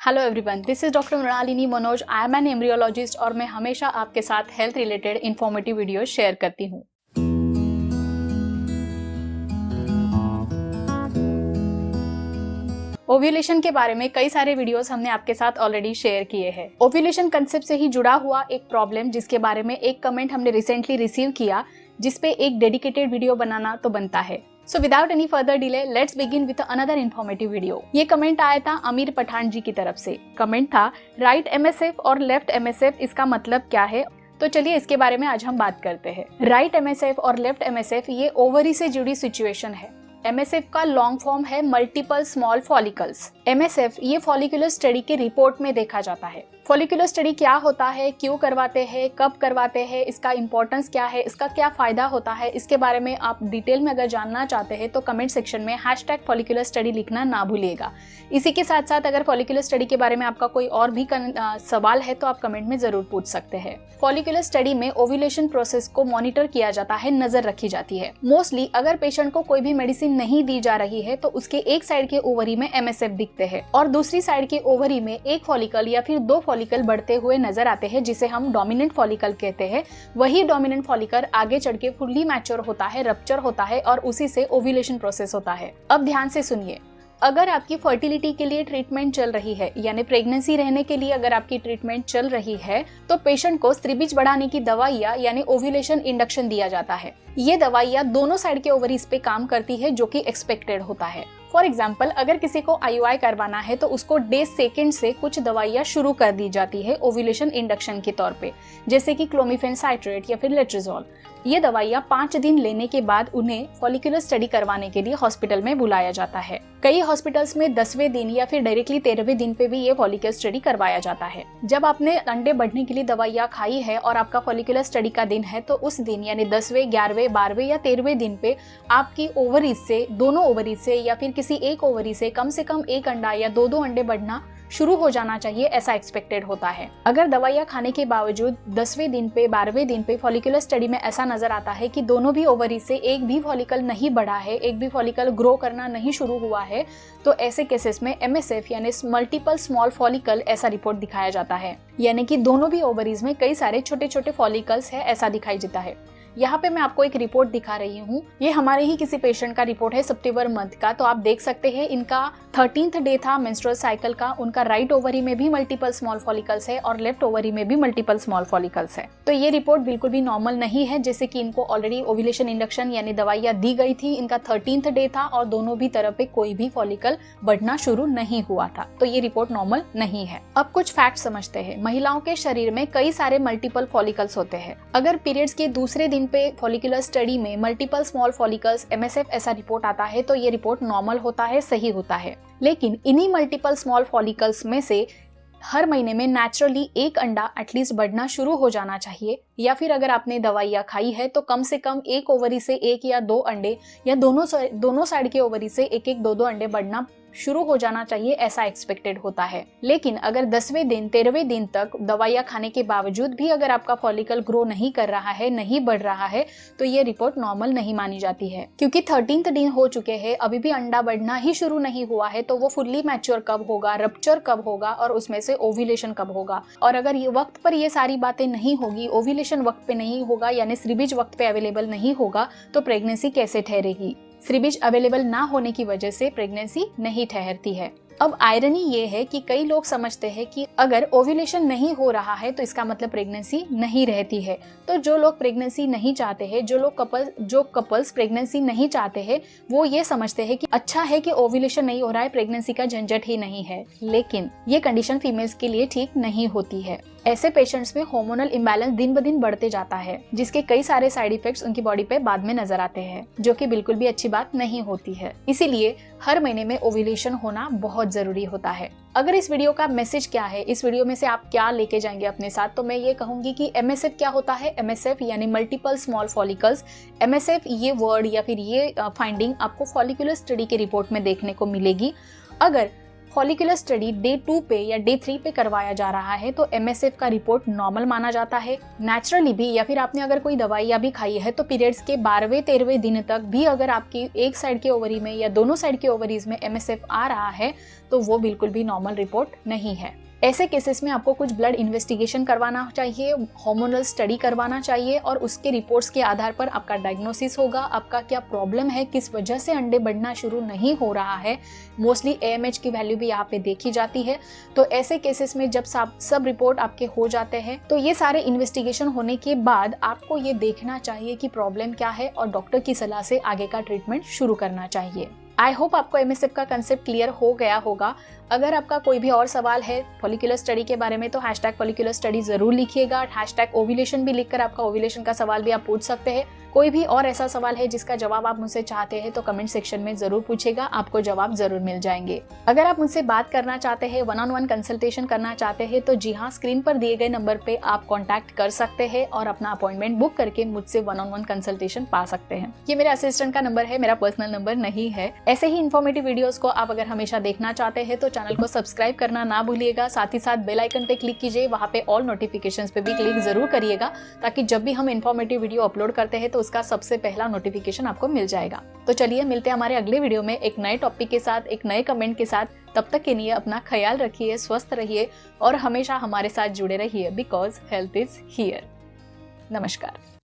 Hello everyone, this is doctor Mrinalini Manoj. I am an embryologist और मैं हमेशा आपके साथ health related informative video share करती हूँ। ओव्यूलेशन के बारे में कई सारे वीडियोस हमने आपके साथ ऑलरेडी शेयर किए हैं। ओव्यूलेशन कंसेप्ट से ही जुड़ा हुआ एक प्रॉब्लम जिसके बारे में एक कमेंट हमने रिसेंटली रिसीव किया, जिसपे एक डेडिकेटेड वीडियो बनाना तो बनता है। So without any further delay, let's begin with another informative video। ये कमेंट आया था आमिर पठान जी की तरफ से। कमेंट था राइट MSF और लेफ्ट MSF, इसका मतलब क्या है? तो चलिए इसके बारे में आज हम बात करते हैं। राइट MSF और लेफ्ट MSF ये ओवरी से जुड़ी सिचुएशन है। MSF का लॉन्ग फॉर्म है मल्टीपल स्मॉल फॉलिकल्स। MSF ये फॉलिकुलर स्टडी के रिपोर्ट में देखा जाता है। फॉलिकुलर स्टडी क्या होता है, क्यों करवाते हैं, कब करवाते हैं, इसका इंपॉर्टेंस क्या है, इसका क्या फायदा होता है, इसके बारे में आप डिटेल में अगर जानना चाहते हैं तो कमेंट सेक्शन में #फॉलिकुलर स्टडी लिखना ना भूलिएगा। इसी के साथ साथ अगर फॉलिकुलर स्टडी के बारे में आपका कोई और भी सवाल है तो आप कमेंट में जरूर पूछ सकते हैं। फॉलिकुलर स्टडी में ओव्यूलेशन प्रोसेस को मॉनिटर किया जाता है, नजर रखी जाती है। मोस्टली अगर पेशेंट को कोई भी मेडिसिन नहीं दी जा रही है तो उसके एक साइड के ओवरी में MSF दिखते हैं और दूसरी साइड के ओवरी में एक फॉलिकल या फिर दो फॉलिकल बढ़ते हुए नजर आते हैं, जिसे हम डोमिनेंट फॉलिकल कहते हैं। वही डोमिनेंट फॉलिकल आगे चढ़ के फुल्ली मैच्योर होता है, रप्चर होता है और उसी से ओव्यूलेशन प्रोसेस होता है। अब ध्यान से सुनिए, अगर आपकी फर्टिलिटी के लिए ट्रीटमेंट चल रही है, यानी प्रेगनेंसी रहने के लिए अगर आपकी ट्रीटमेंट चल रही है, तो पेशेंट को स्त्रीबीज बढ़ाने की दवाइयाँ यानी ओव्यूलेशन इंडक्शन दिया जाता है। ये दवाइयाँ दोनों साइड के ओवरीज पे काम करती है, जो कि एक्सपेक्टेड होता है। फॉर एग्जाम्पल, अगर किसी को IUI करवाना है तो उसको डे सेकेंड से कुछ दवाइयाँ शुरू कर दी जाती है ओव्यूलेशन इंडक्शन के तौर पे, जैसे कि क्लोमिफेन साइट्रेट या फिर लेट्रिजोल। ये दवाइयाँ 5 दिन लेने के बाद उन्हें फॉलिकुलर स्टडी करवाने के लिए हॉस्पिटल में बुलाया जाता है। कई हॉस्पिटल्स में 10वें दिन या फिर डायरेक्टली 13वें दिन पे भी ये फॉलिकुलर स्टडी करवाया जाता है। जब आपने अंडे बढ़ने के लिए दवाइयाँ खाई है और आपका फॉलिकुलर स्टडी का दिन है तो उस दिन यानी 10वें, 11वें, 12वें या 13वें दिन पे आपकी ओवरीज से, दोनों ओवरीज से या फिर किसी एक ओवरी से कम एक अंडा या दो अंडे बढ़ना शुरू हो जाना चाहिए, ऐसा एक्सपेक्टेड होता है। अगर दवाइयाँ खाने के बावजूद 10वें दिन पे, 12वें दिन पे फॉलिकुलर स्टडी में ऐसा नजर आता है कि दोनों भी ओवरी से एक भी फॉलिकल नहीं बढ़ा है, एक भी फॉलिकल ग्रो करना नहीं शुरू हुआ है, तो ऐसे केसेस में MSF यानी मल्टीपल स्मॉल फॉलिकल ऐसा रिपोर्ट दिखाया जाता है। यानी कि दोनों भी ओवरीज में कई सारे छोटे छोटे फॉलिकल्स है, ऐसा दिखाई देता है। यहाँ पे मैं आपको एक रिपोर्ट दिखा रही हूँ। ये हमारे ही किसी पेशेंट का रिपोर्ट है सितंबर मंथ का। तो आप देख सकते हैं इनका 13th डे था मेंस्ट्रुअल साइकिल का। उनका राइट ओवरी में भी मल्टीपल स्मॉल फॉलिकल्स है और लेफ्ट ओवरी में भी मल्टीपल स्मॉल फॉलिकल्स है। तो ये रिपोर्ट बिल्कुल भी नॉर्मल नहीं है, जैसे कि इनको ऑलरेडी ओव्यूलेशन इंडक्शन यानी दवाइयाँ दी गई थी। इनका 13th डे था और दोनों भी तरफ पे कोई भी फॉलिकल बढ़ना शुरू नहीं हुआ था। तो ये रिपोर्ट नॉर्मल नहीं है। अब कुछ फैक्ट समझते हैं। महिलाओं के शरीर में कई सारे मल्टीपल फॉलिकल्स होते हैं। अगर पीरियड्स के दूसरे दिन पे फॉलिकुलर स्टडी में मल्टीपल स्मॉल फॉलिकल्स MSF ऐसा रिपोर्ट आता है तो ये रिपोर्ट नॉर्मल होता है, सही होता है। लेकिन इन्हीं मल्टीपल स्मॉल फॉलिकल्स में से हर महीने में नेचुरली एक अंडा एटलीस्ट बढ़ना शुरू हो जाना चाहिए, या फिर अगर आपने दवाइयाँ खाई है तो कम से कम एक ओवरी से एक या दो अंडे या दोनों साइड के ओवरी से एक दो अंडे बढ़ना शुरू हो जाना चाहिए, ऐसा एक्सपेक्टेड होता है। लेकिन अगर 10वें दिन, 13वें दिन तक दवाइयाँ खाने के बावजूद भी अगर आपका फॉलिकल ग्रो नहीं कर रहा है, नहीं बढ़ रहा है, तो ये रिपोर्ट नॉर्मल नहीं मानी जाती है। क्योंकि 13th दिन हो चुके हैं, अभी भी अंडा बढ़ना ही शुरू नहीं हुआ है, तो वो फुल्ली मैच्योर कब होगा, रप्चर कब होगा और उसमें से ओव्यूलेशन कब होगा। और अगर ये वक्त पर ये सारी बातें नहीं होगी, ओव्यूलेशन वक्त पे नहीं होगा यानी स्त्रीबीज वक्त पे अवेलेबल नहीं होगा, तो प्रेगनेंसी कैसे ठहरेगी? स्त्रीबीज अवेलेबल ना होने की वजह से प्रेगनेंसी नहीं ठहरती है। अब आयरनी ये है कि कई लोग समझते हैं कि अगर ओव्यूलेशन नहीं हो रहा है तो इसका मतलब प्रेगनेंसी नहीं रहती है। तो जो लोग प्रेगनेंसी नहीं चाहते हैं, जो कपल्स प्रेगनेंसी नहीं चाहते हैं, वो ये समझते हैं कि अच्छा है कि ओव्यूलेशन नहीं हो रहा है, प्रेगनेंसी का झंझट ही नहीं है। लेकिन ये कंडीशन फीमेल्स के लिए ठीक नहीं होती है। ऐसे पेशेंट्स में हार्मोनल इम्बैलेंस दिन ब दिन बढ़ते जाता है, जिसके कई सारे साइड इफेक्ट्स उनकी बॉडी पे बाद में नजर आते हैं, जो कि बिल्कुल भी अच्छी बात नहीं होती है। इसीलिए हर महीने में ओव्यूलेशन होना बहुत जरूरी होता है। अगर इस वीडियो का मैसेज क्या है, इस वीडियो में से आप क्या लेके जाएंगे अपने साथ, तो मैं ये कहूंगी कि MSF क्या होता है। MSF यानी मल्टीपल स्मॉल फॉलिकल्स। MSF ये वर्ड या फिर ये फाइंडिंग आपको फॉलिकुलर स्टडी के रिपोर्ट में देखने को मिलेगी। अगर फॉलिकुलर स्टडी डे 2 पे या डे 3 पे करवाया जा रहा है तो MSF का रिपोर्ट नॉर्मल माना जाता है। नेचुरली भी या फिर आपने अगर कोई दवाइयाँ भी खाई है तो पीरियड्स के 12वें-13वें दिन तक भी अगर आपकी एक साइड के ओवरी में या दोनों साइड के ओवरीज में MSF आ रहा है तो वो बिल्कुल भी नॉर्मल रिपोर्ट नहीं है। ऐसे केसेस में आपको कुछ ब्लड इन्वेस्टिगेशन करवाना चाहिए, हार्मोनल स्टडी करवाना चाहिए और उसके रिपोर्ट्स के आधार पर आपका डायग्नोसिस होगा, आपका क्या प्रॉब्लम है, किस वजह से अंडे बढ़ना शुरू नहीं हो रहा है। मोस्टली AMH की वैल्यू भी यहाँ पे देखी जाती है। तो ऐसे केसेस में जब सब रिपोर्ट आपके हो जाते हैं तो ये सारे इन्वेस्टिगेशन होने के बाद आपको ये देखना चाहिए कि प्रॉब्लम क्या है और डॉक्टर की सलाह से आगे का ट्रीटमेंट शुरू करना चाहिए। आई होप आपको MSF का कंसेप्ट क्लियर हो गया होगा। अगर आपका कोई भी और सवाल है फॉलिकुलर स्टडी के बारे में तो #फॉलिकुलर स्टडी जरूर लिखिएगा। #ओव्यूलेशन भी लिखकर आपका ओव्यूलेशन का सवाल भी आप पूछ सकते हैं। कोई भी और ऐसा सवाल है जिसका जवाब आप मुझसे चाहते हैं तो कमेंट सेक्शन में जरूर पूछेगा, आपको जवाब जरूर मिल जाएंगे। अगर आप मुझसे बात करना चाहते हैं, 1-on-1 कंसल्टेशन करना चाहते हैं तो जी हाँ, स्क्रीन पर दिए गए नंबर पे आप कॉन्टैक्ट कर सकते हैं और अपना अपॉइंटमेंट बुक करके मुझसे 1-on-1 कंसल्टेशन पा सकते हैं। ये मेरे असिस्टेंट का नंबर है, मेरा पर्सनल नंबर नहीं है। ऐसे ही इन्फॉर्मेटिव वीडियोस को आप अगर हमेशा देखना चाहते हैं तो चैनल को सब्सक्राइब करना ना भूलिएगा। साथ ही साथ बेल आइकन पे क्लिक कीजिए, वहाँ पे ऑल नोटिफिकेशंस पे भी क्लिक जरूर करिएगा ताकि जब भी हम इन्फॉर्मेटिव वीडियो अपलोड करते हैं तो उसका सबसे पहला नोटिफिकेशन आपको मिल जाएगा। तो चलिए मिलते हैं हमारे अगले वीडियो में एक नए टॉपिक के साथ, एक नए कमेंट के साथ। तब तक के लिए अपना ख्याल रखिए, स्वस्थ रहिए और हमेशा हमारे साथ जुड़े रहिए बिकॉज हेल्थ इज हियर। नमस्कार।